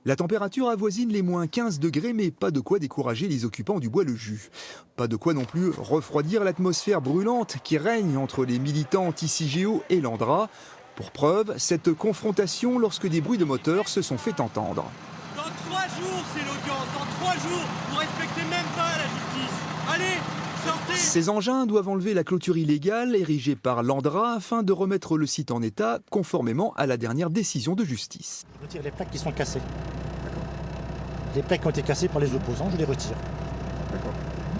La température avoisine les moins 15 degrés, mais pas de quoi décourager les occupants du Bois-le-Jus. Pas de quoi non plus refroidir l'atmosphère brûlante qui règne entre les militants anti-CIGEO et l'Andra. Pour preuve, cette confrontation lorsque des bruits de moteurs se sont fait entendre. Dans 3 jours, c'est l'audience. Dans 3 jours, vous respectez même pas la justice. Allez, sortez. Ces engins doivent enlever la clôture illégale érigée par l'Andra afin de remettre le site en état conformément à la dernière décision de justice. Je retire les plaques qui sont cassées. Les plaques qui ont été cassées par les opposants, je les retire.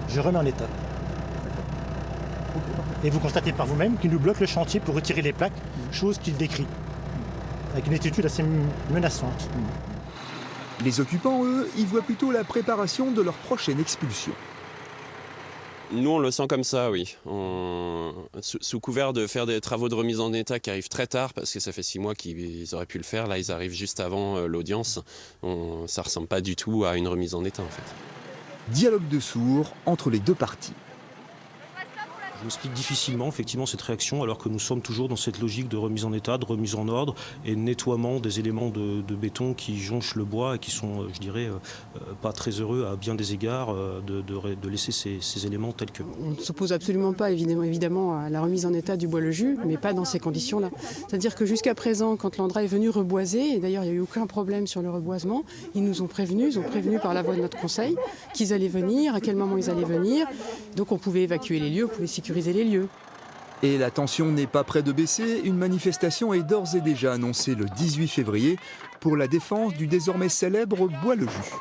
Je remets en état. Et vous constatez par vous-même qu'il nous bloque le chantier pour retirer les plaques, chose qu'il décrit, avec une attitude assez menaçante. Les occupants, eux, y voient plutôt la préparation de leur prochaine expulsion. Nous, on le sent comme ça, oui. Sous couvert de faire des travaux de remise en état qui arrivent très tard, parce que ça fait 6 mois qu'ils auraient pu le faire. Là, ils arrivent juste avant l'audience. Ça ne ressemble pas du tout à une remise en état, en fait. Dialogue de sourds entre les deux parties. Je m'explique difficilement effectivement cette réaction alors que nous sommes toujours dans cette logique de remise en état, de remise en ordre et de nettoiement des éléments de béton qui jonchent le bois et qui sont, je dirais, pas très heureux à bien des égards de laisser ces éléments tels que. On ne s'oppose absolument pas évidemment à la remise en état du Bois-le-Jus, mais pas dans ces conditions-là. C'est-à-dire que jusqu'à présent, quand l'Andra est venu reboiser, et d'ailleurs il n'y a eu aucun problème sur le reboisement, ils nous ont prévenus par la voie de notre conseil qu'ils allaient venir, à quel moment ils allaient venir. Donc on pouvait évacuer les lieux, on pouvait sécuriser les lieux. Et la tension n'est pas près de baisser. Une manifestation est d'ores et déjà annoncée le 18 février pour la défense du désormais célèbre Bois-le-Jus.